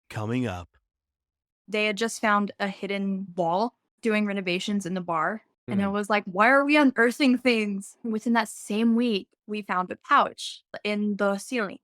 Coming up. They had just found a hidden wall doing renovations in the bar. And it Mm. was like, why are we unearthing things? Within that same week, we found a pouch in the ceiling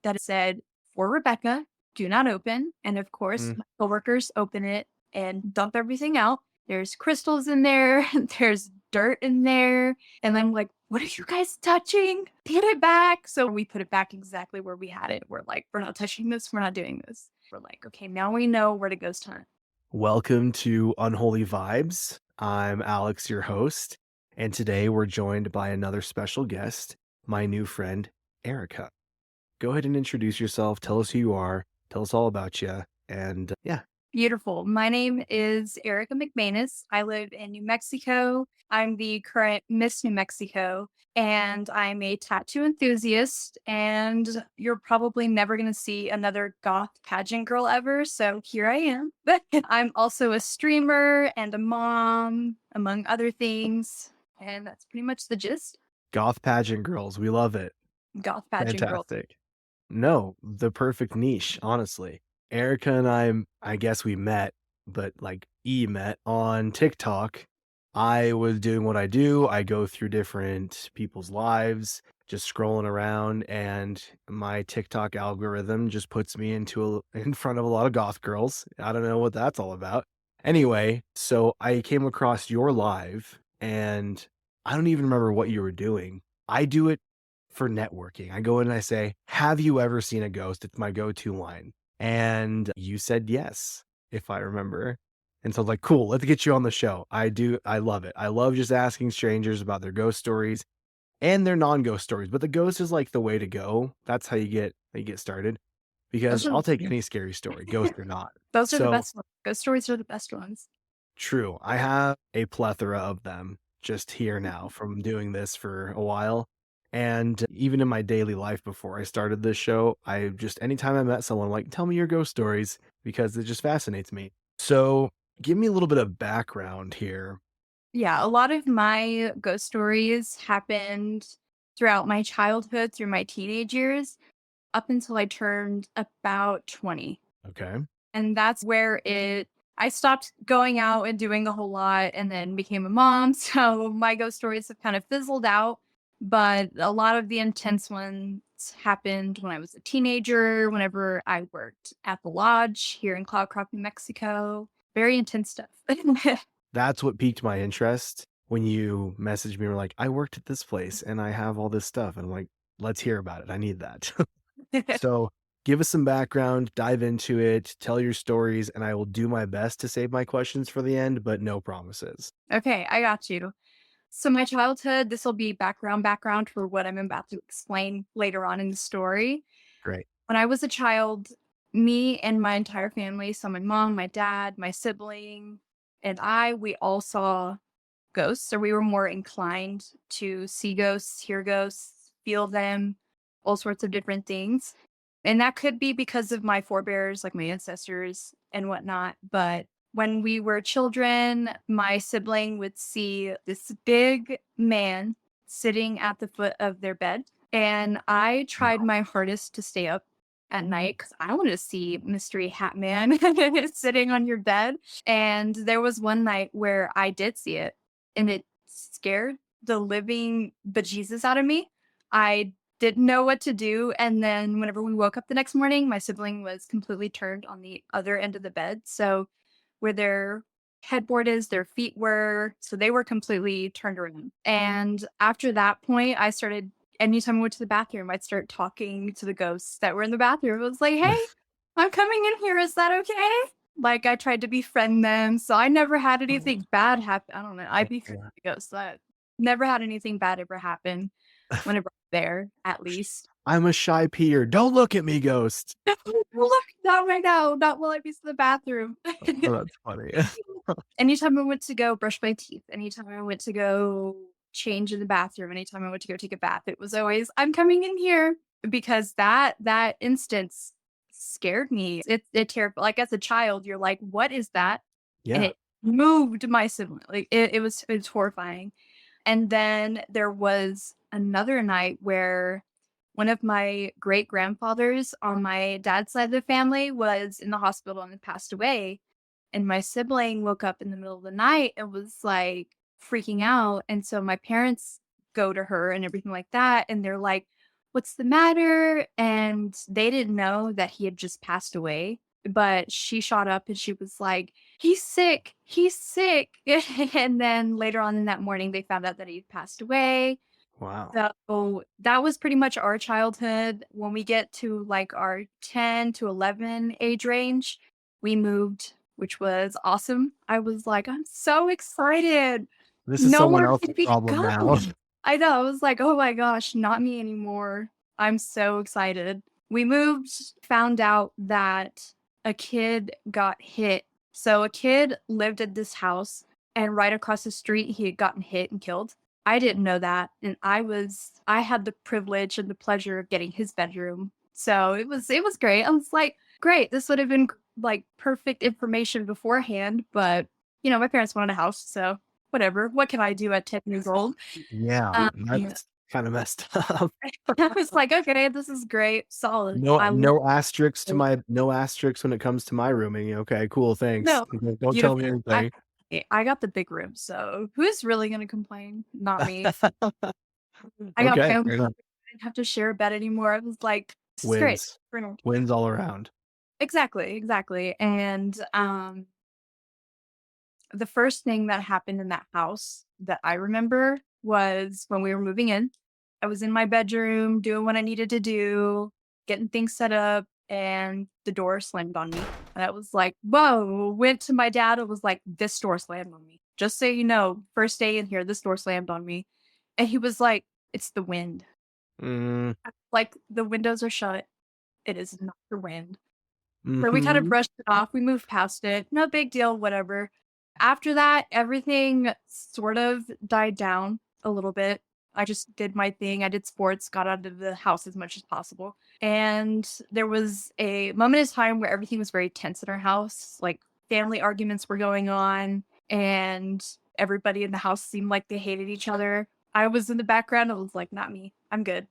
that said, for Rebecca, do not open. And of course, Mm. my coworkers open it and dump everything out. There's crystals in there, there's dirt in there. And I'm like, what are you guys touching? Get it back. So we put it back exactly where we had it. We're like, we're not touching this. We're not doing this. We're like, okay, now we know where to ghost hunt. Welcome to Unholy Vibes. I'm Alex, your host, and today we're joined by another special guest, my new friend, Erykah. Go ahead and introduce yourself. Tell us who you are. Tell us all about you. And yeah. Beautiful. My name is Erykah McManus. I live in New Mexico. I'm the current Miss New Mexico, and I'm a tattoo enthusiast. And you're probably never going to see another goth pageant girl ever. So here I am. I'm also a streamer and a mom, among other things. And that's pretty much the gist. Goth pageant girls. We love it. Goth pageant girl. Fantastic. No, the perfect niche, honestly. Erica and I guess we met, but like met on TikTok. I was doing what I do. I go through different people's lives, just scrolling around, and my TikTok algorithm just puts me in front of a lot of goth girls. I don't know what that's all about. Anyway, so I came across your live, and I don't even remember what you were doing. I do it for networking. I go in and I say, "Have you ever seen a ghost?" It's my go-to line. And you said yes, if I remember. And so I was like, cool, let's get you on the show. I love it. I love just asking strangers about their ghost stories and their non-ghost stories. But the ghost is like the way to go. That's how you get started. Those Because are, I'll take any scary story, ghost or not. those are the So best ones. Ghost stories are the best ones. true. I have a plethora of them just here now from doing this for a while. And even in my daily life before I started this show, I just, anytime I met someone, like, tell me your ghost stories because it just fascinates me. So give me a little bit of background here. Yeah, a lot of my ghost stories happened throughout my childhood, through my teenage years, up until I turned about 20. Okay. And that's where I stopped going out and doing a whole lot and then became a mom. So my ghost stories have kind of fizzled out. But a lot of the intense ones happened when I was a teenager, whenever I worked at the lodge here in Cloudcroft, New Mexico. Very intense stuff. That's what piqued my interest when you messaged me and were like, I worked at this place and I have all this stuff. And I'm like, let's hear about it. I need that. So give us some background, dive into it, tell your stories, and I will do my best to save my questions for the end, but no promises. Okay, I got you. So my childhood, this will be background for what I'm about to explain later on in the story. Great. When I was a child, me and my entire family, so my mom, my dad, my sibling, and we all saw ghosts, or we were more inclined to see ghosts, hear ghosts, feel them, all sorts of different things. And that could be because of my forebears, like my ancestors and whatnot. But when we were children, my sibling would see this big man sitting at the foot of their bed. And I tried Wow. my hardest to stay up at night because I wanted to see Mystery Hat Man sitting on your bed. And there was one night where I did see it, and it scared the living bejesus out of me. I didn't know what to do, and then whenever we woke up the next morning, my sibling was completely turned on the other end of the bed, so where their headboard is, their feet were, so they were completely turned around. And after that point, I started anytime I went to the bathroom, I'd start talking to the ghosts that were in the bathroom. It was like, "Hey, I'm coming in here, is that okay?" Like, I tried to befriend them, so I never had anything bad happen. I don't know, I befriended Yeah. the ghosts, I never had anything bad ever happen whenever I'm there, at least. I'm a shy peer. Don't look at me, ghost. Look, not right now, not while I be in the bathroom. Oh, that's funny. Anytime I went to go brush my teeth, anytime I went to go change in the bathroom, anytime I went to go take a bath, it was always, "I'm coming in here," because that instance scared me. It terrified, like, as a child, you're like, "What is that?" And Yeah. it moved my sibling, like, it's horrifying. And then there was another night where one of my great grandfathers on my dad's side of the family was in the hospital and had passed away. And my sibling woke up in the middle of the night and was like freaking out. And so my parents go to her and everything like that. And they're like, "What's the matter?" And they didn't know that he had just passed away. But she shot up and she was like, "He's sick. He's sick." And then later on in that morning, they found out that he passed away. Wow. So that was pretty much our childhood. When we get to like our 10 to 11 age range, we moved, which was awesome. I was like, I'm so excited. This is someone Nowhere else's could we problem now. go. I know. I was like, oh my gosh, not me anymore. I'm so excited. We moved, found out that a kid got hit. So a kid lived at this house, and right across the street, he had gotten hit and killed. I didn't know that, and I had the privilege and the pleasure of getting his bedroom. So it was great. I was like, "Great, this would have been, like, perfect information beforehand," but, my parents wanted a house, so whatever. What can I do at 10 years old? Yeah, Yeah. that's kinda messed up. I was like, "Okay, this is great, solid." No I love no asterisks to it. my no asterisks when it comes to my rooming. Okay, cool, thanks. No, Don't tell me beautiful. anything. I got the big room, so who's really gonna complain? Not me. I got my Okay, own fair enough. I didn't have to share a bed anymore. I was like, "This is great." Wins. You know? Wins all around. Exactly, exactly, and, the first thing that happened in that house that I remember was when we were moving in. I was in my bedroom doing what I needed to do, getting things set up, and the door slammed on me. And I was like, whoa, went to my dad and was like, "This door slammed on me. Just so you know, first day in here, this door slammed on me." And he was like, "It's the wind." Mm, Like, the windows are shut. It is not the wind. So we kind of mhm. brushed it off, we moved past it, no big deal, whatever. After that, everything sort of died down a little bit. I just did my thing, I did sports, got out of the house as much as possible, and there was a moment in time where everything was very tense in our house, like, family arguments were going on, and everybody in the house seemed like they hated each other. I was in the background, I was like, "Not me, I'm good."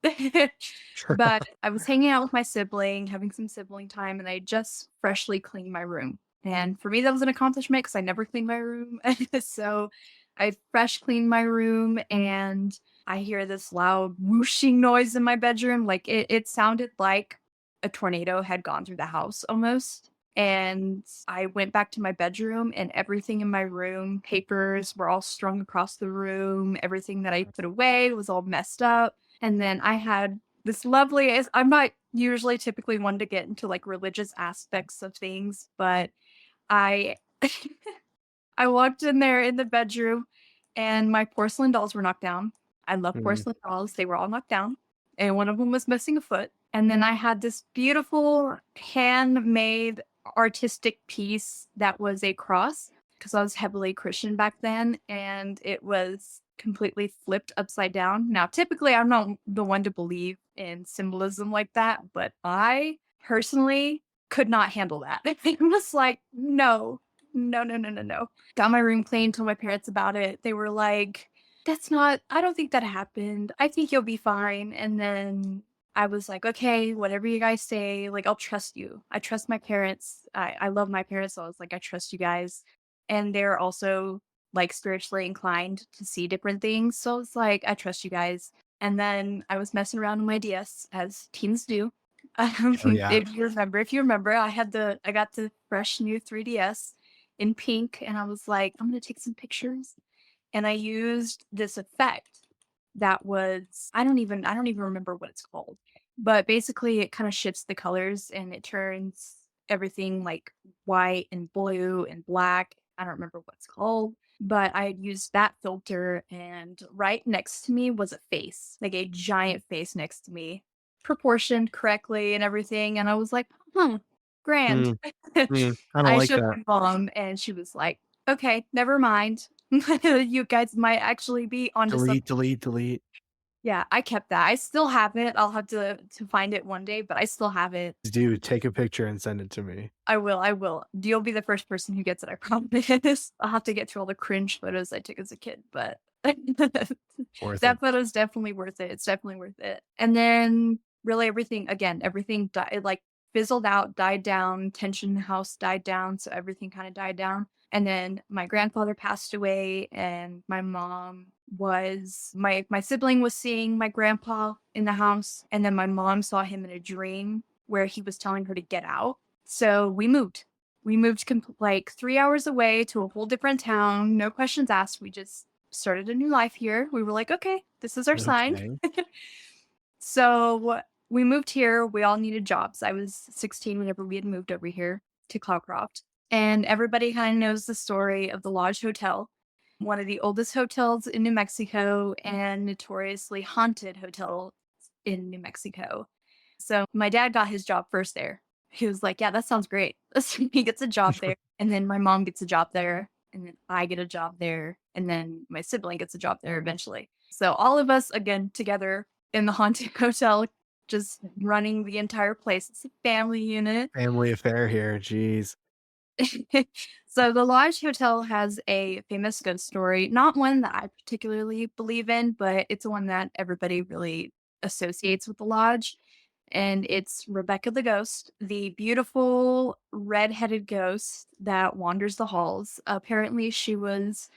Sure. But I was hanging out with my sibling, having some sibling time, and I just freshly cleaned my room. And for me, that was an accomplishment because I never cleaned my room. So I fresh cleaned my room and I hear this loud whooshing noise in my bedroom. Like it sounded like a tornado had gone through the house almost. And I went back to my bedroom and everything in my room, papers were all strung across the room. Everything that I put away was all messed up. And then I had this lovely I'm not usually typically one to get into like religious aspects of things, but I I walked in there in the bedroom and my porcelain dolls were knocked down. I love Mm, porcelain dolls. They were all knocked down. And one of them was missing a foot. And then I had this beautiful handmade artistic piece that was a cross because I was heavily Christian back then and it was completely flipped upside down. Now, typically I'm not the one to believe in symbolism like that, but I personally could not handle that. It was like, no, no, no, no, no, no. Got my room cleaned, told my parents about it. They were like, I don't think that happened. I think you'll be fine. And then I was like, okay, whatever you guys say, like, I'll trust you. I trust my parents. I love my parents. So I was like, I trust you guys. And they're also like spiritually inclined to see different things. So it's like, I trust you guys. And then I was messing around with my DS as teens do. oh, yeah. If you remember, I got the fresh new 3DS in pink, and I was like, I'm gonna take some pictures. And I used this effect that was I don't even remember what it's called. But basically it kind of shifts the colors and it turns everything like white and blue and black. I don't remember what it's called. But I had used that filter and right next to me was a face, like a giant face next to me, proportioned correctly and everything. And I was like, grand. Mm, kinda I like showed that. my mom and she was like, "Okay, never mind. You guys might actually be onto something." Delete, delete, delete. Yeah, I kept that. I still have it. I'll have to find it one day, but I still have it. Dude, take a picture and send it to me. I will. You'll be the first person who gets it, I promise. I'll have to get to all the cringe photos I took as a kid, but Worth it. that photo's definitely worth it. It's definitely worth it. And then really everything again, everything died, like fizzled out, died down, tension in the house died down, so everything kind of died down. And then my grandfather passed away, and my mom was my sibling was seeing my grandpa in the house, and then my mom saw him in a dream where he was telling her to get out. So we moved. We moved like 3 hours away to a whole different town, no questions asked. We just started a new life here. We were like, okay, this is our sign. Okay. So we moved here. We all needed jobs. I was 16 whenever we had moved over here to Cloudcroft. And everybody kind of knows the story of the Lodge Hotel, one of the oldest hotels in New Mexico and notoriously haunted hotel in New Mexico. So my dad got his job first there. He was like, yeah, that sounds great. He gets a job there. And then my mom gets a job there. And then I get a job there. And then my sibling gets a job there eventually. So all of us, again, together in the haunted hotel, just running the entire place. It's a family unit. Family affair here, jeez. So the Lodge Hotel has a famous ghost story, not one that I particularly believe in, but it's one that everybody really associates with the Lodge. And it's Rebecca the ghost, the beautiful red-headed ghost that wanders the halls. Apparently, she was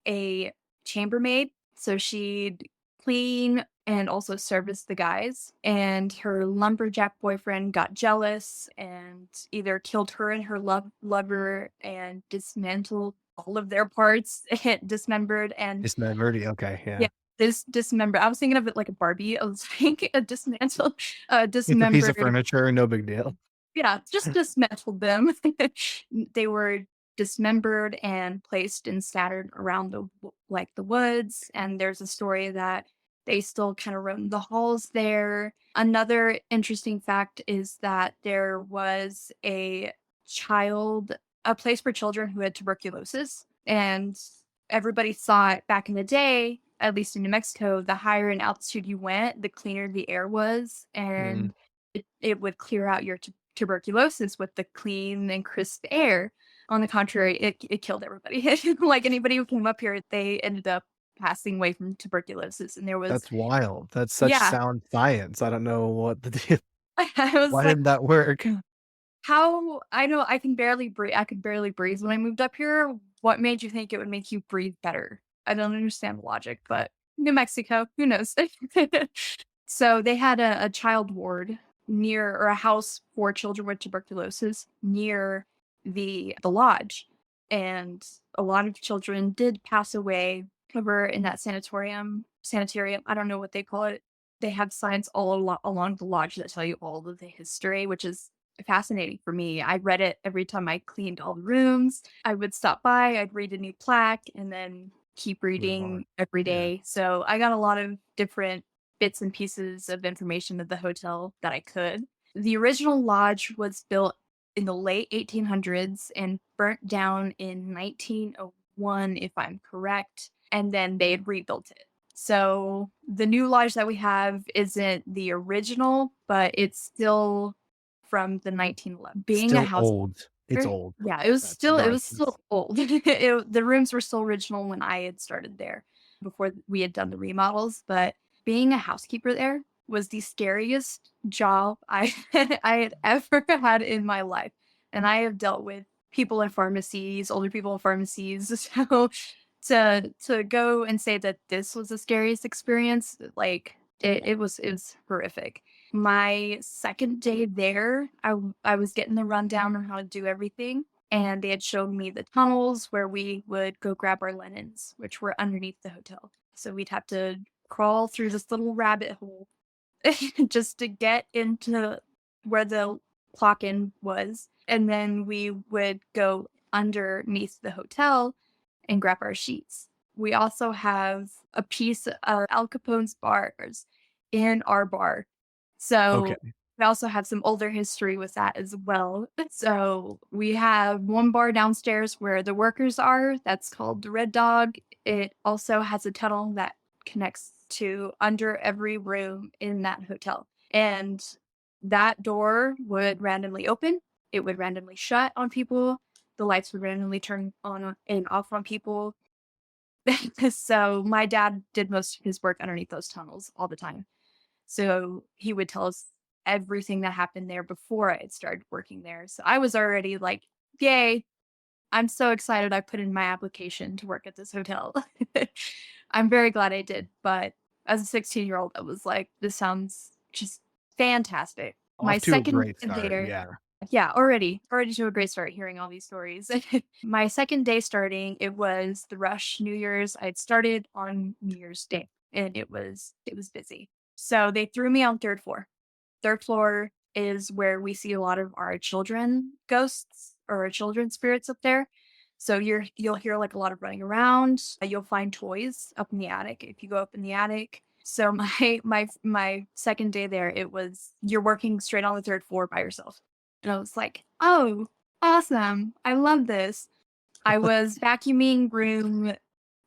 a chambermaid, so she'd clean and also service the guys. And her lumberjack boyfriend got jealous and either killed her and her lover and dismantled all of their parts, dismembered and Dismembered, okay, yeah, yeah. dismembered. I was thinking of it like a Barbie. I was like a dismantle, It's a piece of dismembered. furniture, no big deal. Yeah, just dismantled them. They were dismembered and placed and scattered around like the woods. And there's a story that they still kind of roam the halls there. Another interesting fact is that there was a place for children who had tuberculosis, and everybody thought back in the day, at least in New Mexico, the higher in altitude you went, the cleaner the air was, Mm, and it would clear out your tuberculosis with the clean and crisp air. On the contrary, it killed everybody. Like anybody who came up here, they ended up passing away from tuberculosis. And there was, that's wild. That's such yeah, sound science. I don't know what the deal. I was Why like, didn't that work? how I know I can barely breathe. I could barely breathe when I moved up here. What made you think it would make you breathe better? I don't understand the logic, but New Mexico, who knows? So they had a child ward near, or a house for children with tuberculosis near the lodge. And a lot of children did pass away over in that sanitarium. I don't know what they call it. They have signs along the lodge that tell you all of the history, which is fascinating for me. I read it every time I cleaned all the rooms. I would stop by, I'd read a new plaque, and then keep Move on. reading every Yeah. day. So I got a lot of different bits and pieces of information of the hotel that I could. The original lodge was built in the late 1800s and burnt down in 1901, if I'm correct. And then they had rebuilt it. So the new lodge that we have isn't the original, but it's still from the 1911. Being a Still house, old. It's old. yeah, That's it was regardless. still old. The rooms were still original when I had started there before we had done the remodels, but being a housekeeper there was the scariest job I I had ever had in my life. And I have dealt with people in pharmacies, older people in pharmacies. So to go and say that this was the scariest experience, like it was horrific. My second day there, I was getting the rundown on how to do everything, and they had shown me the tunnels where we would go grab our linens, which were underneath the hotel. So we'd have to crawl through this little rabbit hole just to get into where the clock-in was, and then we would go underneath the hotel and grab our sheets. We also have a piece of Al Capone's bars in our bar. Okay. So we also have some older history with that as well. So we have one bar downstairs where the workers are. That's called the Red Dog. It also has a tunnel that connects to under every room in that hotel. And that door would randomly open, it would randomly shut on people, the lights would randomly turn on and off on people. So my dad did most of his work underneath those tunnels all the time. So he would tell us everything that happened there before I had started working there. So I was already like, yay, I'm so excited I put in my application to work at this hotel. I'm very glad I did. But as a 16-year-old, I was like, this sounds just fantastic. My Off to a second great day start, there, yeah. yeah, already to a great start hearing all these stories. My second day starting, it was the rush New Year's. I'd started on New Year's Day and it was busy. So they threw me on third floor. Third floor is where we see a lot of our children ghosts or our children spirits up there. So you'll hear like a lot of running around. You'll find toys up in the attic if you go up in the attic. So my second day there, it was you're working straight on the third floor by yourself. And I was like, "Oh, awesome. I love this." I was vacuuming room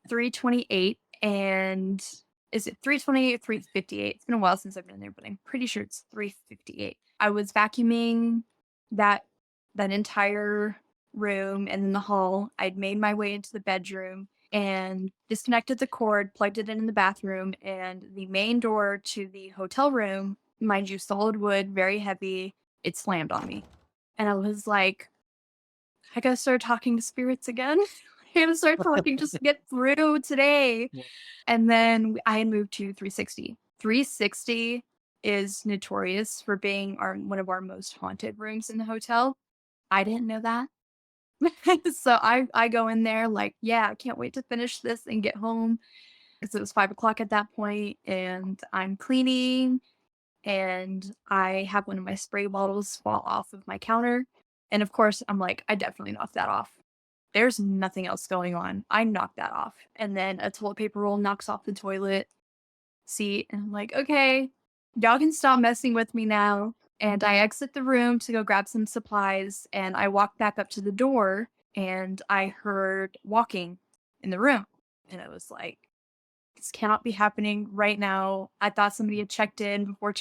328 and is it 328 or 358? It's been a while since I've been there, but I'm pretty sure it's 358. I was vacuuming that that entire room and in the hall. I'd made my way into the bedroom and disconnected the cord, plugged it in the bathroom, and the main door to the hotel room, mind you, solid wood, very heavy, it slammed on me. And I was like, I gotta start talking to spirits again. I gotta start talking just to get through today. Yeah. And then I had moved to 360. 360 is notorious for being one of our most haunted rooms in the hotel. I didn't know that. So I go in there like, yeah, I can't wait to finish this and get home. Because it was 5 o'clock at that point, and I'm cleaning and I have one of my spray bottles fall off of my counter. And of course, I'm like, I definitely knocked that off. There's nothing else going on. I knocked that off. And then a toilet paper roll knocks off the toilet seat. And I'm like, okay, y'all can stop messing with me now. And I exit the room to go grab some supplies. And I walk back up to the door and I heard walking in the room. And I was like, this cannot be happening right now. I thought somebody had checked in before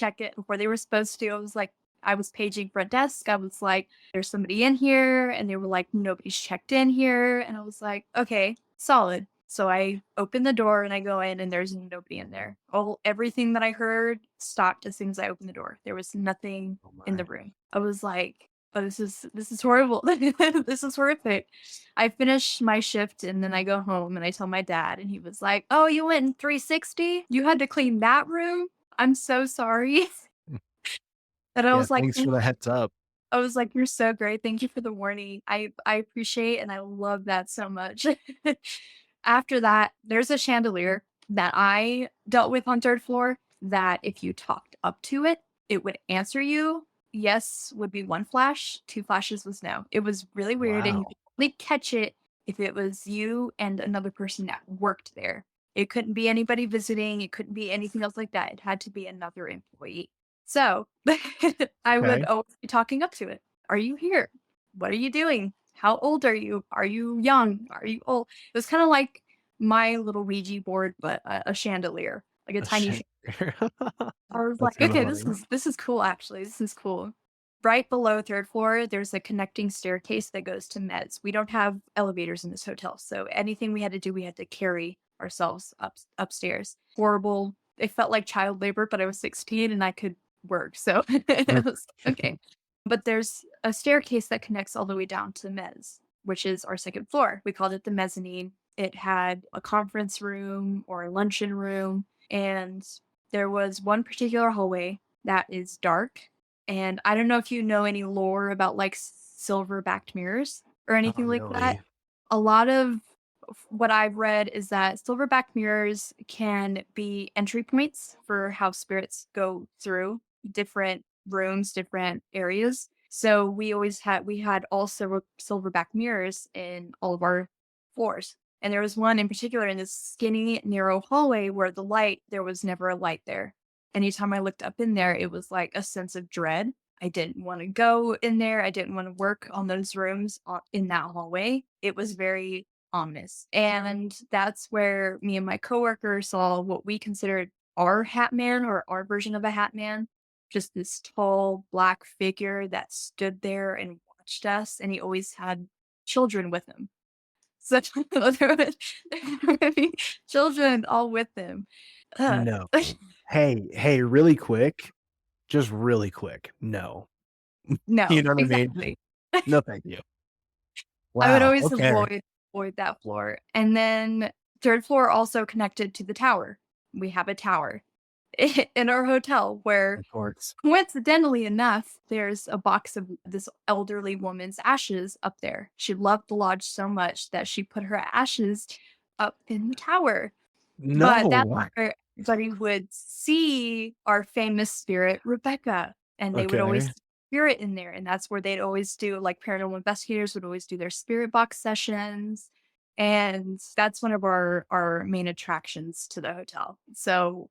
they were supposed to. I was like, I was paging front desk. I was like, there's somebody in here. And they were like, nobody's checked in here. And I was like, okay, solid. So I open the door and I go in and there's nobody in there. Everything that I heard stopped as soon as I opened the door. There was nothing Oh in the my. room. I was like, oh, this is horrible. This is horrific. I finish my shift and then I go home and I tell my dad and he was like, "Oh, you went in 360? You had to clean that room? I'm so sorry." And I Yeah, was like, thanks for the heads up. "You're so great. Thank you for the warning. I appreciate and I love that so much." After that, there's a chandelier that I dealt with on third floor that if you talked up to it, it would answer you. Yes would be one flash, two flashes was no. It was really weird, and you Wow. could only catch it if it was you and another person that worked there. It couldn't be anybody visiting, it couldn't be anything else like that. It had to be another employee. So I would Okay. always be talking up to it. Are you here? What are you doing? How old are you? Are you young? Are you old? It was kind of like my little Ouija board, but a chandelier, like a Oh, tiny. shit. I was That's like, kinda okay, funny. this is cool. Actually, this is cool. Right below third floor, there's a connecting staircase that goes to meds. We don't have elevators in this hotel, so anything we had to do, we had to carry ourselves upstairs. Horrible. It felt like child labor, but I was 16 and I could work, so it was okay. But there's a staircase that connects all the way down to mezz, which is our second floor. We called it the mezzanine. It had a conference room or a luncheon room, and there was one particular hallway that is dark. And I don't know if you know any lore about like silver-backed mirrors or Not anything like that. really. A lot of what I've read is that silverback mirrors can be entry points for how spirits go through different rooms, different areas. So we had all silverback mirrors in all of our floors. And there was one in particular in this skinny, narrow hallway where there was never a light there. Anytime I looked up in there, it was like a sense of dread. I didn't want to go in there. I didn't want to work on those rooms in that hallway. It was very ominous. And that's where me and my coworker saw what we considered our hat man or our version of a hat man. Just this tall black figure that stood there and watched us. And he always had children with him. So there would be children all with him. Ugh. No. Hey, really quick, Just really quick. No. You No, know what I mean? exactly. No, thank you. I would Wow. always Okay. avoid that floor. And then 3rd floor also connected to the tower. We have a tower in our hotel where Of course. coincidentally enough, there's a box of this elderly woman's ashes up there. She loved the lodge so much that she put her ashes up in the tower. But that's No. where everybody would see our famous spirit, Rebecca, and they would always Okay. see spirit in there, and that's where they'd always do like, paranormal investigators would always do their spirit box sessions, and that's one of our main attractions to the hotel. So,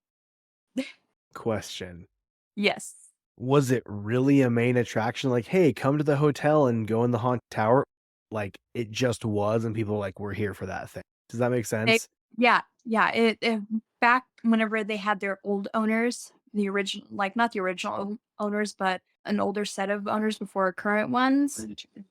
Question. yes. Was it really a main attraction? Like, hey, come to the hotel and go in the haunted tower? Like, it just was, and people like, we're here for that thing. Does that make They sense? yeah, yeah, it back whenever they had their old owners, the original like, not the original owners, but an older set of owners before our current ones,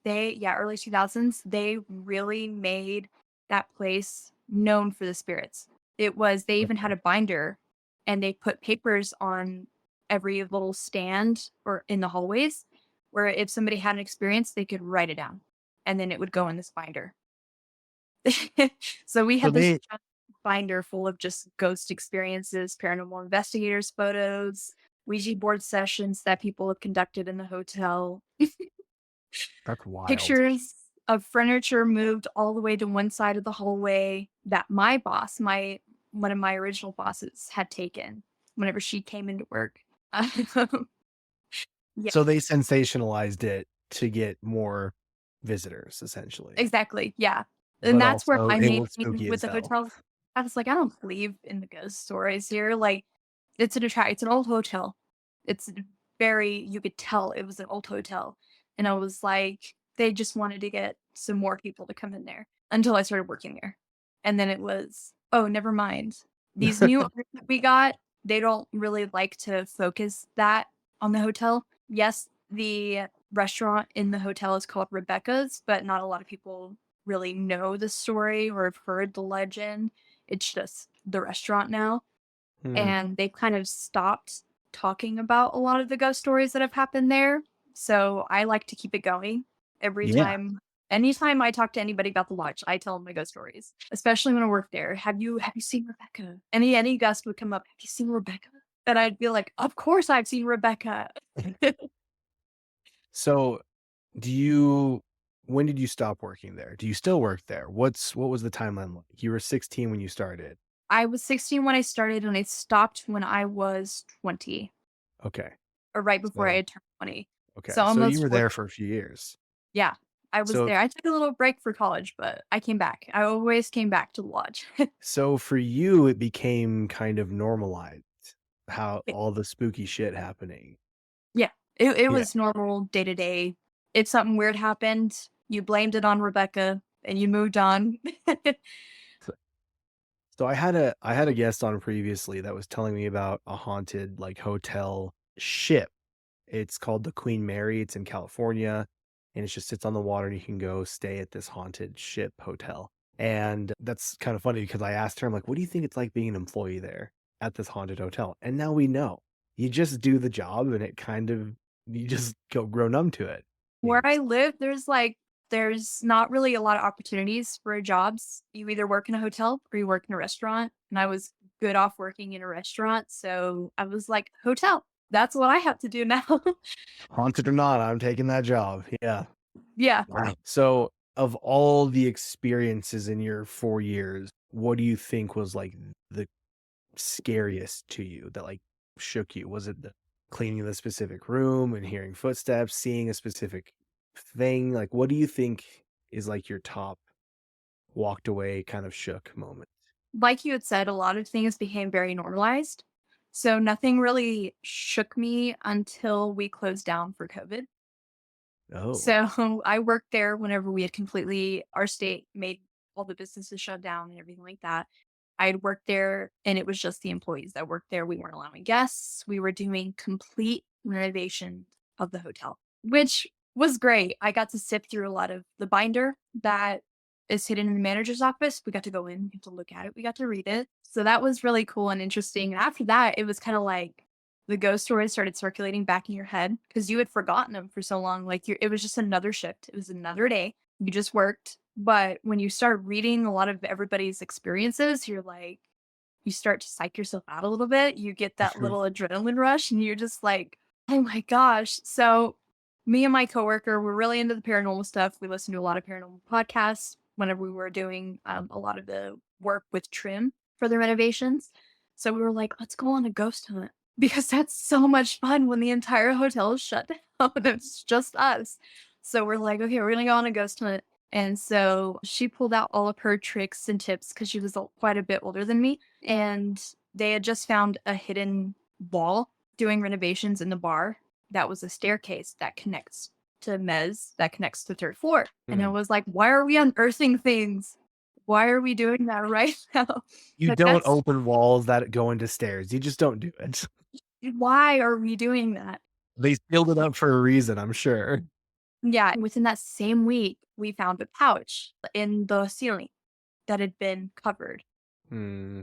they yeah, early 2000s, they really made that place known for the spirits. It was they even had Okay. a binder, and they put papers on every little stand or in the hallways, where if somebody had an experience, they could write it down, and then it would go in this binder. So we So had this they giant binder full of just ghost experiences, paranormal investigators photos, Ouija board sessions that people have conducted in the hotel, That's wild. pictures of furniture moved all the way to one side of the hallway that my boss, my one of my original bosses had taken whenever she came into work. Yeah. So they sensationalized it to get more visitors, essentially. Exactly, yeah. And But that's where also my it main was thing spooky with as the hell. hotel I was like, "I don't believe in the ghost stories here." Like, it's an old hotel. It's very you could tell it was an old hotel. And I was like, they just wanted to get some more people to come in there until I started working there. And then it was, "Oh, never mind. These new owners that we got, they don't really like to focus that on the hotel." Yes, the restaurant in the hotel is called Rebecca's, but not a lot of people really know the story or have heard the legend. It's just the restaurant now. Hmm. And they've kind of stopped talking about a lot of the ghost stories that have happened there. So I like to keep it going every Yeah. time. Anytime I talk to anybody about the lodge, I tell them my ghost stories, especially when I work there. Have you seen Rebecca? Any guest would come up, have you seen Rebecca? And I'd be like, of course I've seen Rebecca. So do you when did you stop working there? Do you still work there? What was the timeline like? You were 16 when you started. I was 16 when I started, and I stopped when I was 20, Okay. or right before I So had turned 20. okay. So So you almost were 4 there for a few years. Yeah, I was So there. I took a little break for college, but I came back. I always came back to the lodge. so for you it became kind of normalized how all the spooky shit happening. Yeah, it Yeah. was normal day to day. If something weird happened, you blamed it on Rebecca and you moved on. So so I had a guest on previously that was telling me about a haunted like hotel ship. It's called the Queen Mary. It's in California, and it just sits on the water, and you can go stay at this haunted ship hotel. And that's kind of funny because I asked her, I'm like, "What do you think it's like being an employee there at this haunted hotel?" And now we know. You just do the job, and it kind of you just go grow numb to it. Where I Seems. live, there's not really a lot of opportunities for jobs. You either work in a hotel or you work in a restaurant, and I was good off working in a restaurant, so I was like, "Hotel, that's what I have to do now." Haunted or not, I'm taking that job. Yeah. Yeah. Wow. So, of all the experiences in your 4 years, what do you think was like the scariest to you that like shook you? Was it the cleaning the specific room and hearing footsteps, seeing a specific thing? Like, what do you think is like your top walked away kind of shook moment? Like you had said, a lot of things became very normalized. So nothing really shook me until we closed down for COVID. Oh, So I worked there whenever we had completely, our state made all the businesses shut down and everything like that. I had worked there and it was just the employees that worked there. We weren't allowing guests. We were doing complete renovation of the hotel, which was great. I got to sift through a lot of the binder that is hidden in the manager's office. We got to go in, we got to look at it, we got to read it. So that was really cool and interesting. And after that, it was kind of like the ghost stories started circulating back in your head because you had forgotten them for so long. Like it was just another shift. It was another day. You just worked. But when you start reading a lot of everybody's experiences, you're like, you start to psych yourself out a little bit. You get that little adrenaline rush and you're just like, oh my gosh. So me and my coworker were really into the paranormal stuff. We listened to a lot of paranormal podcasts whenever we were doing a lot of the work with trim for the renovations. So we were like, let's go on a ghost hunt because that's so much fun when the entire hotel is shut down. It's just us. So we're like, okay, we're gonna go on a ghost hunt. And so she pulled out all of her tricks and tips because she was quite a bit older than me. And they had just found a hidden wall doing renovations in the bar. That was a staircase that connects to Mez, that connects to the third floor. And I Mm. was like, why are we unearthing things? Why are we doing that right now? You Like, don't that's open walls that go into stairs. You just don't do it. why are we doing that? They sealed it up for a reason, I'm sure. Yeah. Within that same week, we found a pouch in the ceiling that had been covered. Hmm.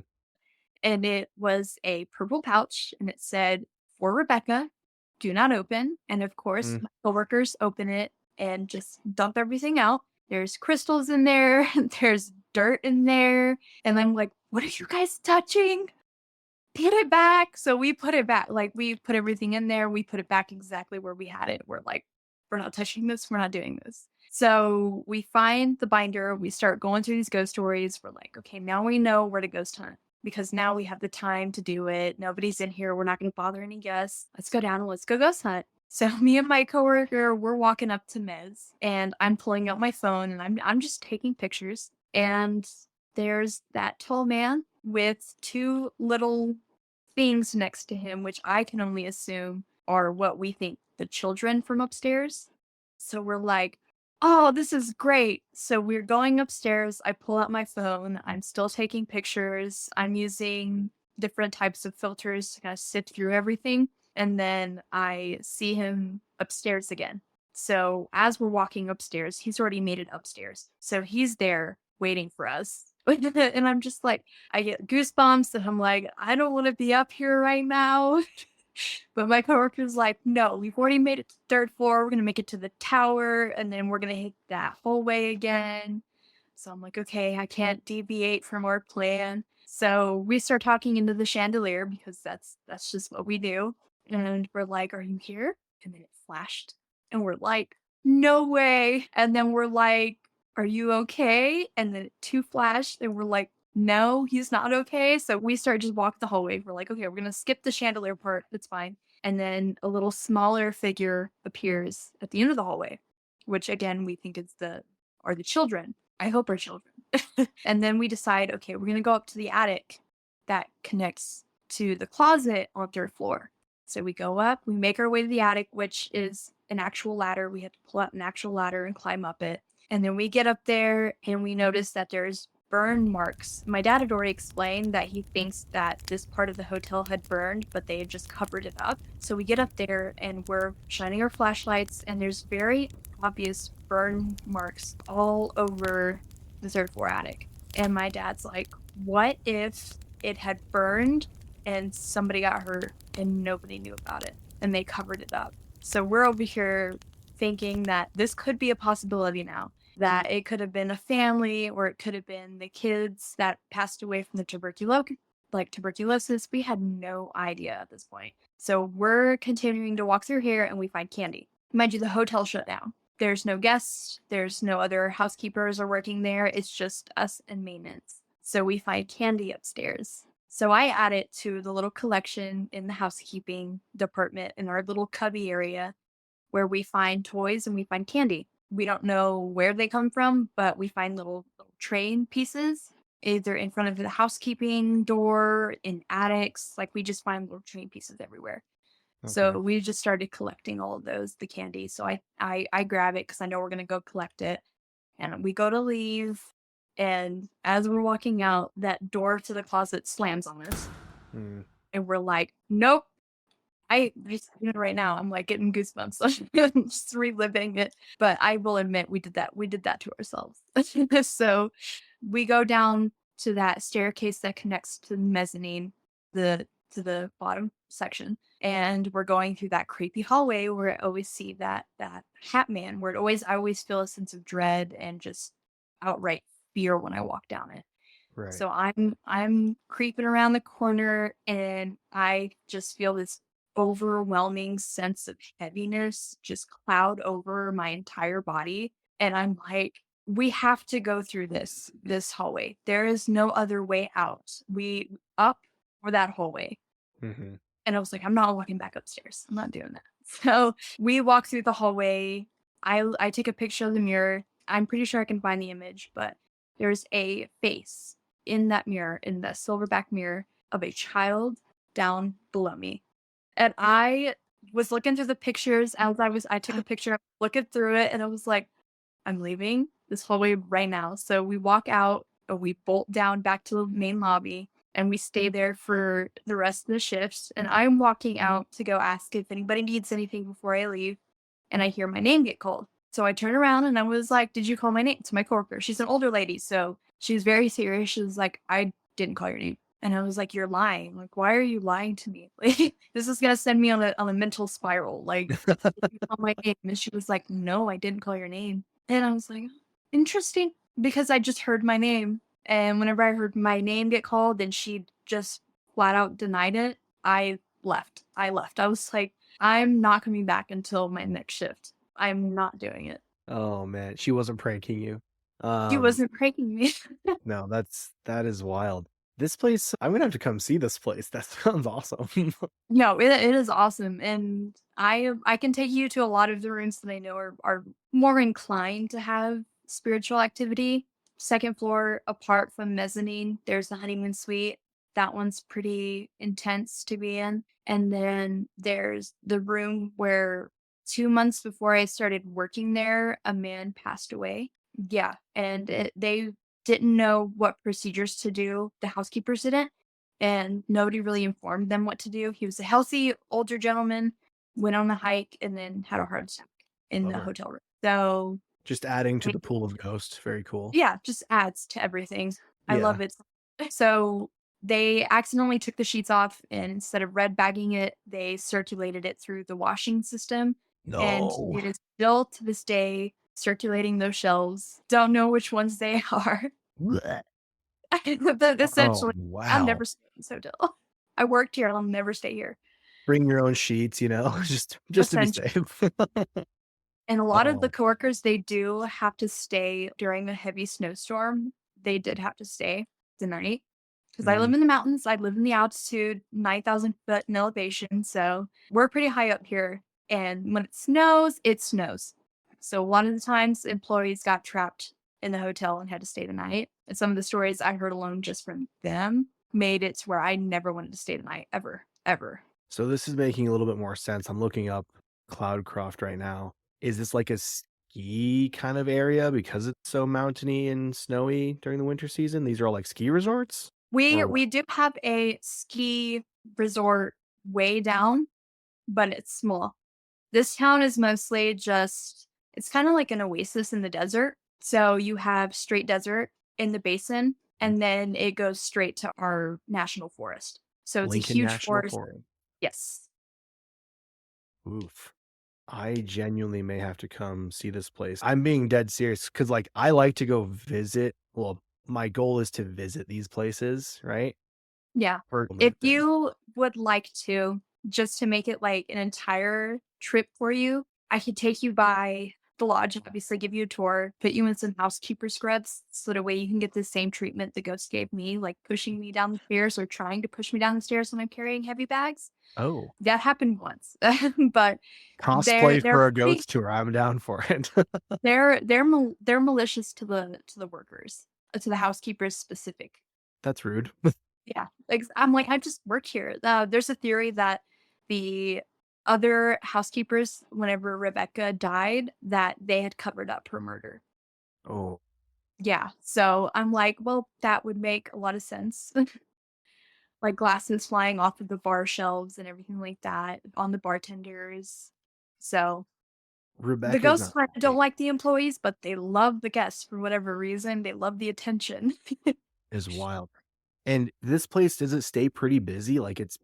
And it was a purple pouch and it said, "For Rebecca, do not open." And of course, Mm. my coworkers open it and just dump everything out. There's crystals in there, there's dirt in there. And I'm like, what are you guys touching? Put it back. So we put it back. Like we put everything in there. We put it back exactly where we had it. We're like, we're not touching this. We're not doing this. So we find the binder. We start going through these ghost stories. We're like, okay, now we know where to ghost hunt because now we have the time to do it. Nobody's in here. We're not going to bother any guests. Let's go down and let's go ghost hunt. So me and my coworker, we're walking up to Mez and I'm pulling out my phone and I'm just taking pictures. And there's that tall man with two little things next to him, which I can only assume are what we think the children from upstairs. So we're like, oh, this is great. So we're going upstairs. I pull out my phone. I'm still taking pictures. I'm using different types of filters to kind of sift through everything. And then I see him upstairs again. So as we're walking upstairs, he's already made it upstairs. So he's there waiting for us. And I'm just like, I get goosebumps and I'm like, I don't want to be up here right now. But my coworker's like, no, we've already made it to the third floor. We're going to make it to the tower and then we're going to hit that hallway again. So I'm like, okay, I can't deviate from our plan. So we start talking into the chandelier because that's just what we do. And we're like, are you here? And then it flashed. And we're like, no way. And then we're like, are you okay? And then it two flashed and we're like, no, he's not okay. So we start just walk the hallway. We're like, okay, we're gonna skip the chandelier part. It's fine. And then a little smaller figure appears at the end of the hallway, which again we think is the children. I hope are children. And then we decide, okay, we're gonna go up to the attic that connects to the closet on the third floor. So we go up, we make our way to the attic, which is an actual ladder. We have to pull out an actual ladder and climb up it. And then we get up there and we notice that there's burn marks. My dad had already explained that he thinks that this part of the hotel had burned, but they had just covered it up. So we get up there and we're shining our flashlights, and there's very obvious burn marks all over the third floor attic. And my dad's like, what if it had burned and somebody got hurt and nobody knew about it and they covered it up? So we're over here thinking that this could be a possibility now, that it could have been a family or it could have been the kids that passed away from the tuberculosis. We had no idea at this point. So we're continuing to walk through here and we find candy. Mind you, the hotel shut down. There's no guests, there's no other housekeepers are working there. It's just us and maintenance. So we find candy upstairs. So I add it to the little collection in the housekeeping department in our little cubby area where we find toys and we find candy. We don't know where they come from, but we find little train pieces either in front of the housekeeping door, in attics. Like we just find little train pieces everywhere. Okay. So we just started collecting all of those, the candy. So I grab it because I know we're gonna go collect it. And we go to leave. And as we're walking out, that door to the closet slams on us. Mm. And we're like, nope. I just even right now, I'm like getting goosebumps. I'm just reliving it. But I will admit we did that. We did that to ourselves. So we go down to that staircase that connects to the mezzanine, the to the bottom section. And we're going through that creepy hallway where I always see that hat man, where I always feel a sense of dread and just outright fear when I walk down it. Right. So I'm creeping around the corner and I just feel this overwhelming sense of heaviness just cloud over my entire body. And I'm like, we have to go through this hallway. There is no other way out. We up or that hallway. Mhm. And I was like, I'm not walking back upstairs. I'm not doing that. So we walk through the hallway. I take a picture of the mirror. I'm pretty sure I can find the image, but there's a face in that mirror, in the silverback mirror of a child down below me. And I was looking through the pictures as I took a picture, looking through it, and I was like, I'm leaving this hallway right now. So we walk out, we bolt down back to the main lobby, and we stay there for the rest of the shifts. And I'm walking out to go ask if anybody needs anything before I leave. And I hear my name get called. So I turn around and I was like, did you call my name? To my coworker. She's an older lady. So she was very serious. She was like, I didn't call your name. And I was like, you're lying. Like, why are you lying to me? Like, this is gonna send me on a mental spiral. Like, did you call my name? And she was like, no, I didn't call your name. And I was like, interesting, because I just heard my name. And whenever I heard my name get called and she just flat out denied it, I left. I left. I was like, I'm not coming back until my next shift. I'm not doing it. Oh, man. She wasn't pranking you. She Um, wasn't pranking me. no, that is wild. This place, I'm gonna have to come see this place. That sounds awesome. No, it is awesome, and I can take you to a lot of the rooms that I know are more inclined to have spiritual activity. Second floor, apart from mezzanine, there's the honeymoon suite. That one's pretty intense to be in. And then there's the room where 2 months before I started working there, a man passed away. Yeah, and they didn't know what procedures to do. The housekeepers didn't, and nobody really informed them what to do. He was a healthy older gentleman, went on a hike, and then had a heart attack in the Bummer. hotel room. So, Just adding to they- the pool of ghosts. Very cool. yeah, just adds to everything. I Yeah. love it. So they accidentally took the sheets off, and instead of red bagging it, they circulated it through the washing system. And No. it is still to this day circulating those shelves. Don't know which ones they are. Blech. Oh, Essentially, I'm wow. never staying in this hotel. I worked here. I'll never stay here. Bring your own sheets, just to be Essentially. safe. And a lot of the Oh. coworkers, they do have to stay during a heavy snowstorm. They did have to stay the night because I live Mhm. in the mountains. I live in the altitude, 9,000 foot in elevation. So we're pretty high up here. And when it snows, it snows. So a lot of the times, employees got trapped in the hotel and had to stay the night. And some of the stories I heard alone just from them made it to where I never wanted to stay the night, ever, ever. So this is making a little bit more sense. I'm looking up Cloudcroft right now. Is this like a ski kind of area because it's so mountainy and snowy during the winter season? These are all like ski resorts? We Or what? we do have a ski resort way down, but it's small. This town is mostly just it's kinda like an oasis in the desert. So you have straight desert in the basin, and then it goes straight to our national forest. So it's a Lincoln huge National forest. Forest. Yes. Oof. I genuinely may have to come see this place. I'm being dead serious because, like, I like to go visit. Well, my goal is to visit these places, right? Yeah. For If things. you would like to, just to make it like an entire trip for you, I could take you by the lodge, obviously give you a tour, put you in some housekeeper scrubs so that way you can get the same treatment the ghost gave me, like pushing me down the stairs or trying to push me down the stairs when I'm carrying heavy bags. Oh, That happened once. But they're cosplay for a pretty ghost tour. I'm down for it. they're malicious to the workers, to the housekeepers specific. That's rude. Yeah, I'm like, "I just work here." There's a theory that the other housekeepers, whenever Rebecca died, that they had covered up her murder. Oh, Yeah, so I'm like, "Well, that would make a lot of sense." Like, glasses flying off of the bar shelves and everything like that on the bartenders. So, the Rebecca's ghosts not kinda don't right. like the employees, but they love the guests for whatever reason. They love the attention. Is wild. And this place, does it stay pretty busy? Like it's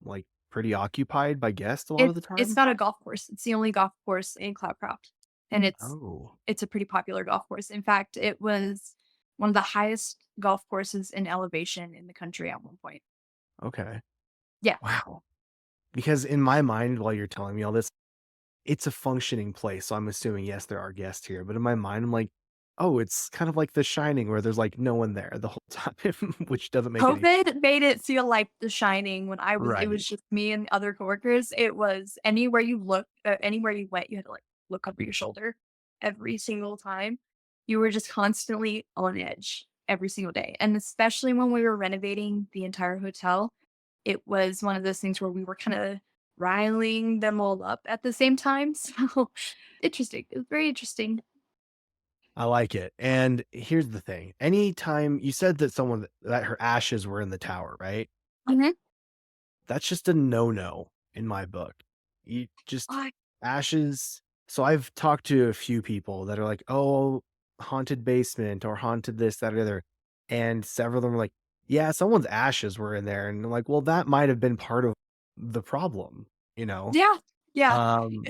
like pretty occupied by guests a lot of the It's time? not a golf course. It's the only golf course in Cloudcroft, and Oh, it's a pretty popular golf course. In fact, it was one of the highest golf courses in elevation in the country at one point. okay. Yeah. Wow. Because in my mind, while you're telling me all this, it's a functioning place, so I'm assuming, yes, there are guests here, but in my mind, I'm like, "Oh, it's kind of like The Shining where there's, like, no one there the whole time," which doesn't make any COVID made it feel like The Shining when it Right. was just me and other coworkers. It was anywhere you looked, anywhere you went, you had to, like, look over your shoulder every single time. You were just constantly on edge every single day, and especially when we were renovating the entire hotel, it was one of those things where we were kinda riling them all up at the same time, so interesting. It was very interesting. I like it, and here's the thing, anytime you said that someone that her ashes were in the tower, right? Mhm. That's just a no-no in my book. You just I ashes so I've talked to a few people that are like, "Oh, haunted basement or haunted this, that, or the other," and several of them are like, "Yeah, someone's ashes were in there," and I'm like, "Well, that might have been part of the problem," you know? Yeah, yeah. Um,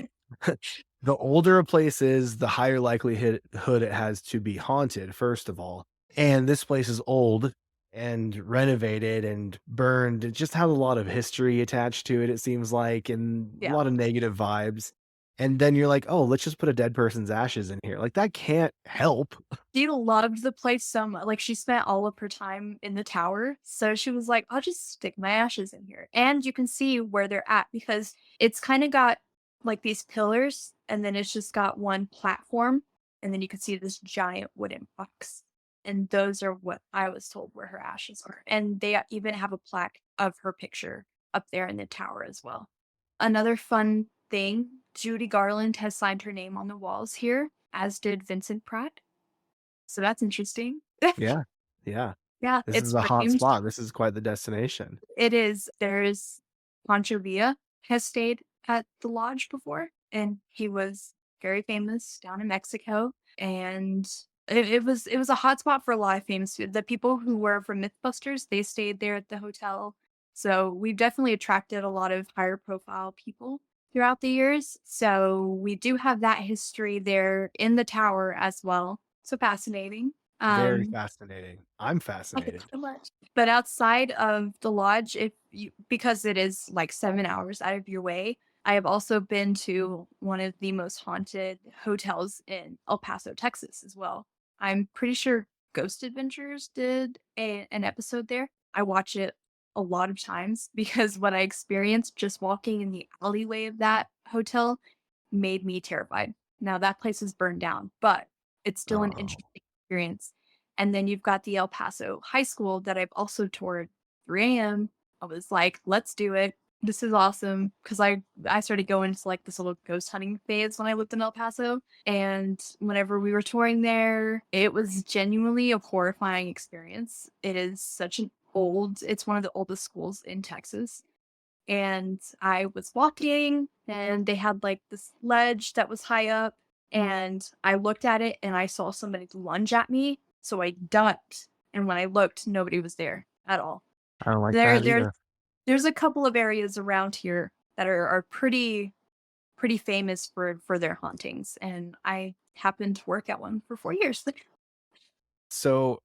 the older a place is, the higher likelihood it has to be haunted, first of all. And this place is old and renovated and burned. It just has a lot of history attached to it, it seems like, and a Yeah. lot of negative vibes. And then you're like, oh, let's just put a dead person's ashes in here. Like that can't help. She loved the place so much. Like, she spent all of her time in the tower, so she was like, "I'll just stick my ashes in here." And you can see where they're at because it's kinda got, like, these pillars, and then it's just got one platform, and then you can see this giant wooden box, and those are what I was told where her ashes are, and they even have a plaque of her picture up there in the tower as well. Another fun thing, Judy Garland has signed her name on the walls here, as did Vincent Pratt. So that's interesting. Yeah. Yeah. Yeah, This is it's a hot framed. spot. This is quite the destination. It is. There's Pancho Villa has stayed at the lodge before, and he was very famous down in Mexico. And it was a hot spot for a lot of famous food. The people who were from MythBusters, they stayed there at the hotel. So we've definitely attracted a lot of higher profile people throughout the years. So we do have that history there in the tower as well. So fascinating. Very Um, fascinating. I'm like it fascinated. so much. But outside of the lodge, if you because it is like 7 hours out of your way, I have also been to one of the most haunted hotels in El Paso, Texas, as well. I'm pretty sure Ghost Adventures did an episode there. I watch it a lot of times because what I experienced just walking in the alleyway of that hotel made me terrified. Now that place is burned down, but it's still an Oh, interesting experience. And then you've got the El Paso High School that I've also toured 3 AM. I was like, "Let's do it. This is awesome." Because I started going into, like, this little ghost hunting phase when I lived in El Paso, and whenever we were touring there, it was genuinely a horrifying experience. It is such an old it's one of the oldest schools in Texas, and I was walking, and they had, like, this ledge that was high up, and I looked at it, and I saw somebody lunge at me, so I ducked, and when I looked, nobody was there at all. I don't like There that there's either. there's a couple of areas around here that are pretty famous for their hauntings, and I happened to work at one for 4 years. So,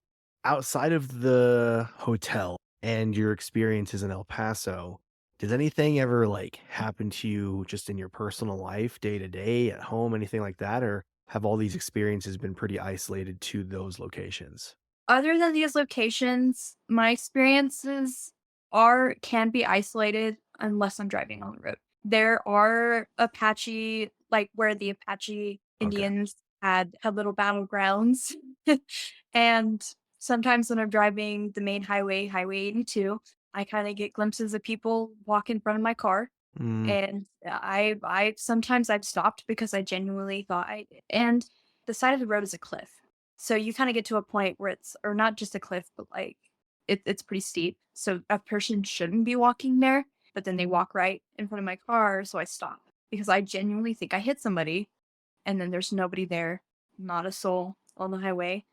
outside of the hotel and your experiences in El Paso, does anything ever like happen to you just in your personal life, day to day, at home, anything like that? Or have all these experiences been pretty isolated to those locations? Other than these locations, my experiences are can be isolated unless I'm driving on the road. There are Apache like, where the Apache Okay. Indians had little battlegrounds, and sometimes when I'm driving the main highway, Highway 82, I kinda get glimpses of people walk in front of my car, Mm, and I sometimes I've stopped because I genuinely thought I and the side of the road is a cliff. So you kinda get to a point where it's or not just a cliff, but, like, it's pretty steep. So a person shouldn't be walking there, but then they walk right in front of my car, so I stop because I genuinely think I hit somebody, and then there's nobody there, not a soul on the highway.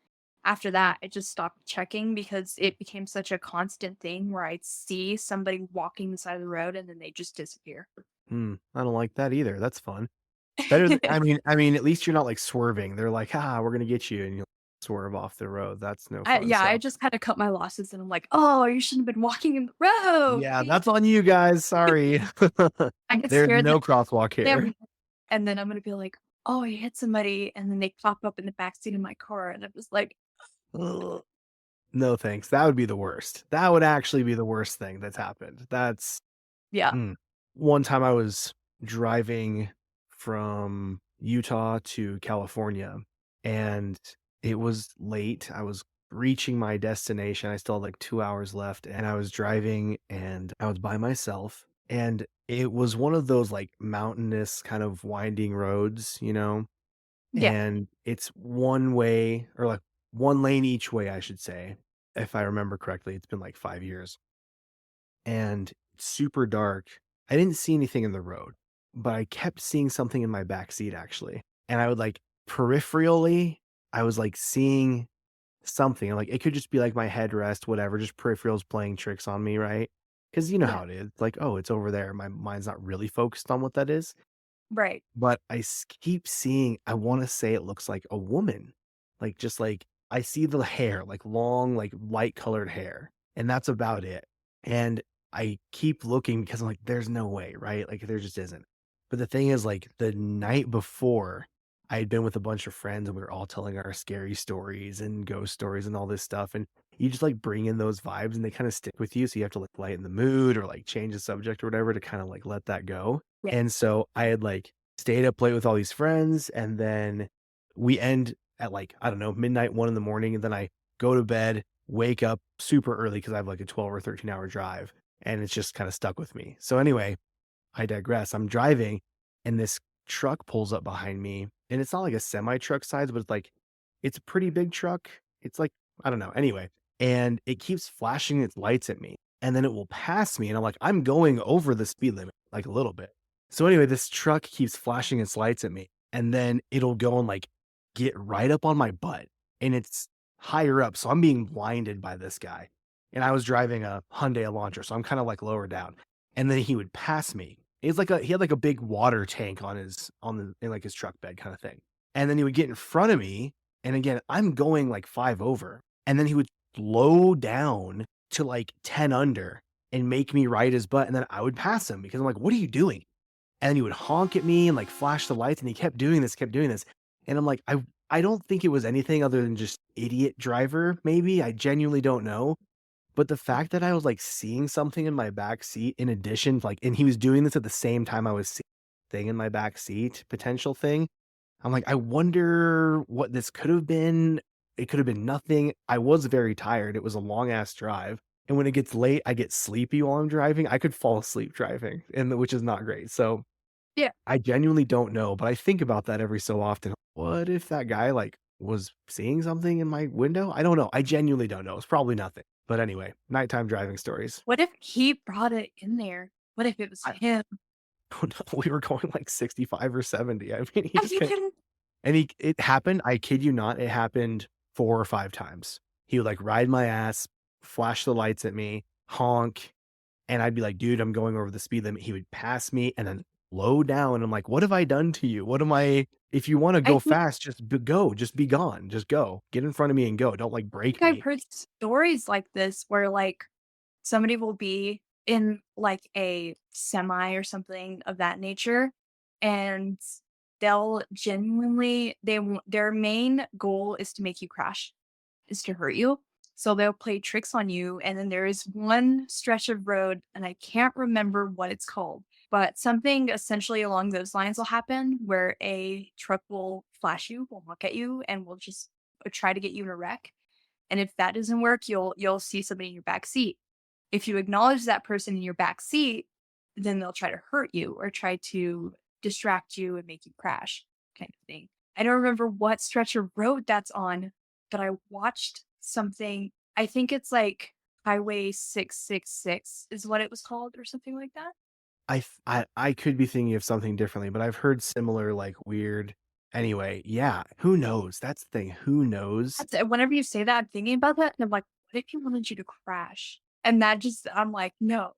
after that, I just stopped checking because it became such a constant thing where I'd see somebody walking the side of the road and then they just disappear. I don't like that either. That's fun. Better th I mean, at least you're not, like, swerving. They're like, "Ha, we're gonna get you," and you'll swerve off the road. That's no fun, Yeah, I so just kinda cut my losses and I'm like, "Oh, you shouldn't have been walking in the road." yeah, that's on you guys, sorry. I get There's scared that no crosswalk they have here. and then I'm gonna be like, "Oh, I hit somebody," and then they pop up in the backseat of my car, and I'm just like, Ugh. No, thanks. That would be the worst. That would actually be the worst thing that's happened. That's yeah, mm. One time I was driving from Utah to California, and it was late. I was reaching my destination. I still had, like, 2 hours left, and I was driving, and I was by myself, and it was one of those, like, mountainous kind of winding roads, you know? yeah, And it's one way or, like, 1 lane each way, I should say, if I remember correctly. It's been, like, 5 years, and super dark. I didn't see anything in the road, but I kept seeing something in my back seat, actually, and I would, like, peripherally, I was, like, seeing something, like, it could just be, like, my headrest, whatever, just peripherals playing tricks on me, right? Because you know yeah, how it is, like, "Oh, it's over there." My mind's not really focused on what that is. right. But keep seeing, I wanna say it looks like a woman. Like, just, like, I see the hair, like, long, like, light colored hair, and that's about it. And I keep looking because I'm like, "There's no way," right? Like, there just isn't. But the thing is, like, the night before, I had been with a bunch of friends, and we were all telling our scary stories and ghost stories and all this stuff, and you just, like, bring in those vibes, and they kinda stick with you, so you have to, like, lighten the mood or, like, change the subject or whatever to kinda, like, let that go. Yeah. And so I had, like, stayed up late with all these friends, and then we end at, like, I don't know, midnight, 1 in the morning, and then I go to bed, wake up super early because I have, like, a 12 or 13-hour drive, and it's just kinda stuck with me. So anyway, I digress. I'm driving, and this truck pulls up behind me, and it's not like a semi truck size, but it's a pretty big truck. It's like, I don't know. Anyway, and it keeps flashing its lights at me, and then it will pass me, and I'm like, I'm going over the speed limit, like, a little bit. So anyway, this truck keeps flashing its lights at me, and then it'll go and, like, get right up on my butt, and it's higher up, so I'm being blinded by this guy. And I was driving a Hyundai Elantra, so I'm kinda, like, lower down, and then he would pass me. He had, like, a big water tank on in, like, his truck bed kinda thing, and then he would get in front of me, and again, I'm going, like, 5 over, and then he would slow down to, like, 10 under and make me ride his butt, and then I would pass him because I'm like, "What are you doing?" And then he would honk at me and, like, flash the lights, and he kept doing this, and I'm like, I don't think it was anything other than just idiot driver, maybe, I genuinely don't know, but the fact that I was, like, seeing something in my back seat in addition, like, and he was doing this at the same time I was seeing thing in my back seat, potential thing, I'm like, "I wonder what this could have been." It could have been nothing. I was very tired. It was a long ass drive, and when it gets late, I get sleepy while I'm driving. I could fall asleep driving, and which is not great. So, Yeah. I genuinely don't know, but I think about that every so often. What if that guy, like, was seeing something in my window? I don't know. I genuinely don't know. It's probably nothing. But anyway, nighttime driving stories. What if he brought it in there? What if it was I him? don't know. We were going like 65 or 70. I mean, he And just you kept. couldn't And it happened, I kid you not, it happened 4 or 5 times. He would, like, ride my ass, flash the lights at me, honk, and I'd be like, "Dude, I'm going over the speed limit." He would pass me and then slow down, and I'm like, "What have I done to you? What am I if you wanna I go think fast, go, just be gone, just go. Get in front of me and go, don't, like, break I've me." heard stories like this where, like, somebody will be in, like, a semi or something of that nature, and they'll genuinely their main goal is to make you crash, is to hurt you. So they'll play tricks on you, and then there is one stretch of road, and I can't remember what it's called, but something essentially along those lines will happen where a truck will flash you, will look at you, and will just try to get you in a wreck. And if that doesn't work, you'll see somebody in your back seat. If you acknowledge that person in your back seat, then they'll try to hurt you or try to distract you and make you crash, kind of thing. I don't remember what stretch of road that's on, but I watched something. I think it's like Highway 666 is what it was called or something like that. I could be thinking of something differently, but I've heard similar, like, weird Anyway, yeah, who knows? That's the thing. Who knows? Whenever you say that, I'm thinking about that, and I'm like, "What if he wanted you to crash?" And that just I'm like, "No."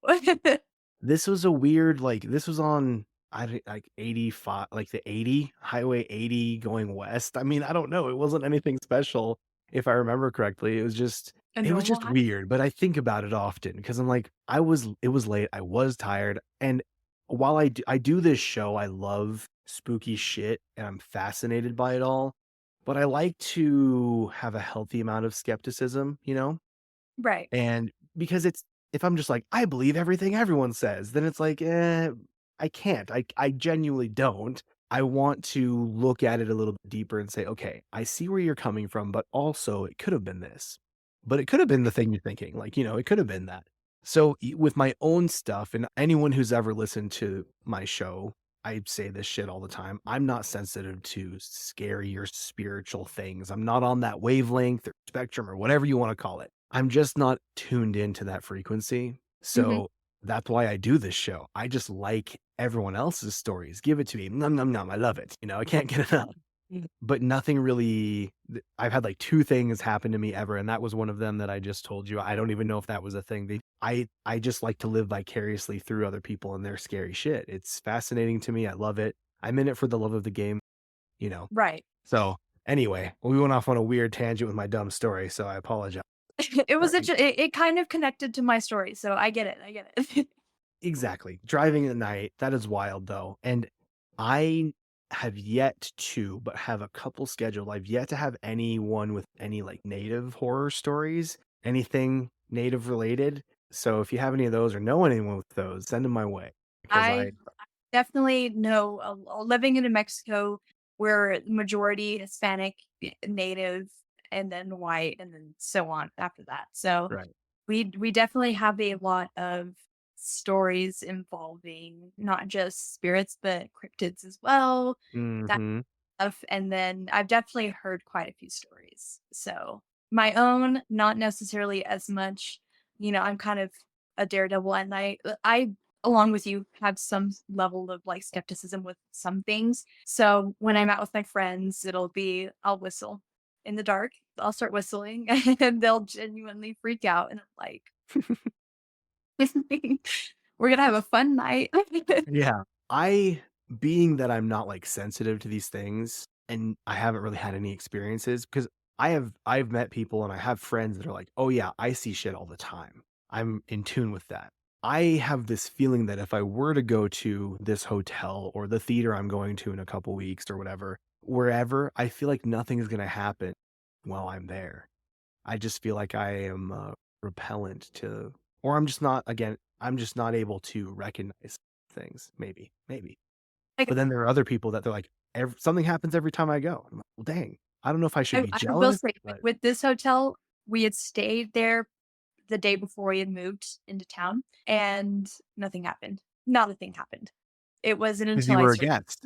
This was a weird, like, this was on, I don't like 85, like the 80, Highway 80 going west. I mean, I don't know. It wasn't anything special if I remember correctly. A It was normal just high? weird, but I think about it often because I'm like, it was late. I was tired. And while I do this show, I love spooky shit and I'm fascinated by it all. But I like to have a healthy amount of skepticism, you know? Right, And because it's if I'm just like, "I believe everything everyone says," then it's like, I can't. I genuinely don't. I want to look at it a little bit deeper and say, "Okay, I see where you're coming from, but also it could have been this. But it could have been the thing you're thinking." Like, it could have been that. So, with my own stuff and anyone who's ever listened to my show, I say this shit all the time. I'm not sensitive to scary or spiritual things. I'm not on that wavelength or spectrum or whatever you wanna call it. I'm just not tuned into that frequency. mhm, So that's why I do this show. I just like everyone else's stories. Give it to me. Num num num. I love it. I can't get enough. But nothing really I've had like 2 things happen to me ever, and that was one of them that I just told you. I don't even know if that was a thing. I just like to live vicariously through other people and their scary shit. It's fascinating to me. I love it. I'm in it for the love of the game, you know. right. So anyway, we went off on a weird tangent with my dumb story, so I apologize. It was Right. it kind of connected to my story, so I get it. Exactly. Driving at night, that is wild though. And I have yet to, but have a couple scheduled. I've yet to have anyone with any like native horror stories, anything native related. So if you have any of those or know anyone with those, send them my way because I definitely know, living in New Mexico, we're majority Hispanic, Native, and then white, and then so on after that. So right. we definitely have a lot of stories involving not just spirits, but cryptids as well, that Mhm. stuff, and then I've definitely heard quite a few stories. So, my own, not necessarily as much, I'm kind of a daredevil at night. I, along with you, have some level of, like, skepticism with some things. So, when I'm out with my friends, I'll whistle in the dark. I'll start whistling, and they'll genuinely freak out, and I'm like, "We're gonna have a fun night." Yeah. I being that I'm not like sensitive to these things and I haven't really had any experiences because I've met people and I have friends that are like, "Oh yeah, I see shit all the time." I'm in tune with that. I have this feeling that if I were to go to this hotel or the theater I'm going to in a couple weeks or whatever, wherever, I feel like nothing is going to happen while I'm there. I just feel like I am repellent to, or I'm just not able to recognize things. Maybe. Like, But then there are other people that they're like, something happens every time I go. I'm like, well, dang, I don't know if I should be I will jealous, say but with this hotel, we had stayed there the day before we had moved into town, and nothing happened. Not a thing happened. It wasn't because until you I were started against.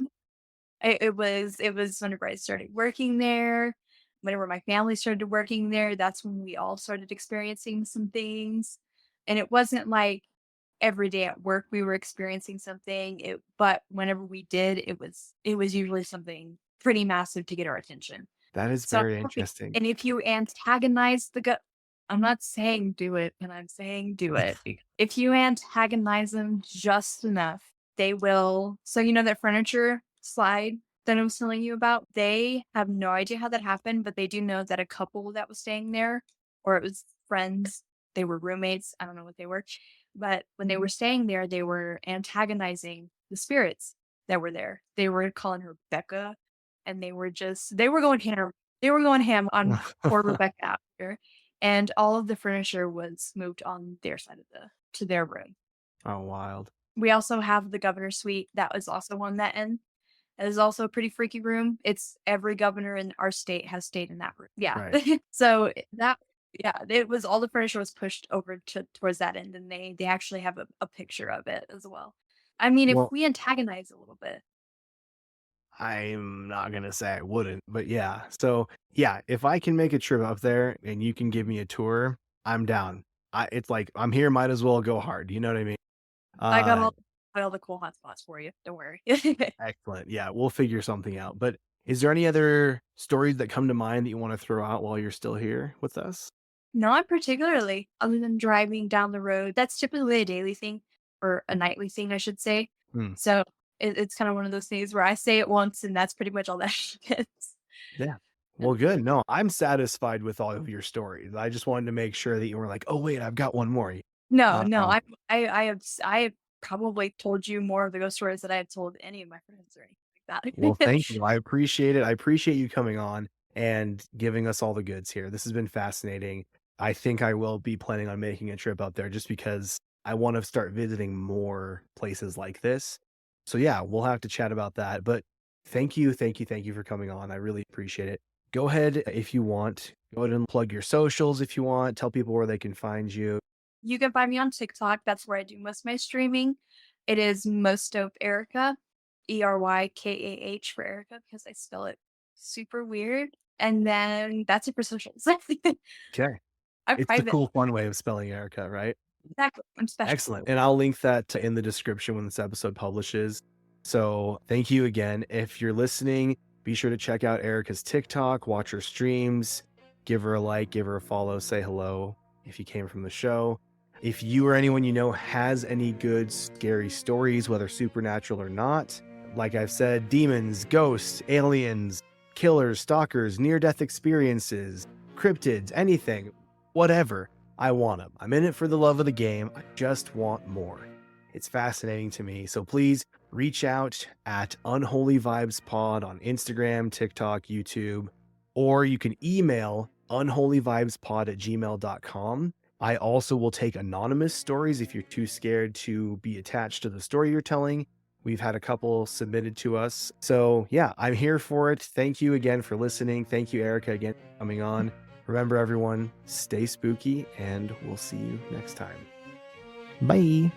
it was whenever I started working there, whenever my family started working there, that's when we all started experiencing some things, and it wasn't like every day at work we were experiencing something, but whenever we did, it was usually something pretty massive to get our attention. That is So, very okay, interesting. and if you antagonize the gut, I'm not saying do it, and I'm saying do it. If you antagonize them just enough, they will. So, that furniture slide that I was telling you about, they have no idea how that happened, but they do know that a couple that was staying there, or it was friends, they were roommates, I don't know what they were, but when they were staying there, they were antagonizing the spirits that were there. They were calling her Becca, and they were going ham on poor Rebecca out here, and all of the furniture was moved on their side of to their room. Oh, wild. We also have the governor's suite that was also on that end. It is also a pretty freaky room. It's every governor in our state has stayed in that room. Yeah. Right. So yeah, it was all the furniture was pushed over towards that end, and they actually have a picture of it as well. I mean, if Well, we antagonize a little bit, I'm not gonna say I wouldn't, but yeah. So yeah, if I can make a trip up there and you can give me a tour, I'm down. It's like I'm here, might as well go hard. You know what I mean? I got Uh, all the cool hot spots for you. Don't worry. Excellent. Yeah, we'll figure something out. But Is there any other stories that come to mind that you want to throw out while you're still here with us? Not particularly, other than driving down the road. That's typically a daily thing or a nightly thing, I should say. Hmm. So it's kind of one of those things where I say it once and that's pretty much all that gets. Yeah. Well, good. No, I'm satisfied with all of your stories. I just wanted to make sure that you were like, oh, wait, I've got one more. No, Uh, no, I have probably told you more of the ghost stories that I have told any of my friends or anything Well, like that. thank you. I appreciate it. I appreciate you coming on and giving us all the goods here. This has been fascinating. I think I will be planning on making a trip out there just because I want to start visiting more places like this. So, yeah, we'll have to chat about that. But thank you, thank you, thank you for coming on. I really appreciate it. Go ahead if you want. Go ahead and plug your socials if you want. Tell people where they can find you. You can find me on TikTok. That's where I do most of my streaming. It is most of Erica, ERYKAH for Erica because I spell it super weird. And then that's it for socials. Okay. I'm It's the private. cool, fun way of spelling Erica, right? Exactly. I'm special. Excellent. And I'll link that in the description when this episode publishes. So thank you again. If you're listening, be sure to check out Erica's TikTok, watch her streams, give her a like, give her a follow, say hello if you came from the show. If you or anyone you know has any good scary stories, whether supernatural or not, like I've said, demons, ghosts, aliens, killers, stalkers, near death experiences, cryptids, anything, whatever. I want them. I'm in it for the love of the game. I just want more. It's fascinating to me. So please reach out at Unholy Vibes Pod on Instagram, TikTok, YouTube, or you can email unholyvibespod@gmail.com. I also will take anonymous stories if you're too scared to be attached to the story you're telling. We've had a couple submitted to us. So yeah, I'm here for it. Thank you again for listening. Thank you, Erykah, again for coming on. Remember, everyone, stay spooky, and we'll see you next time. Bye.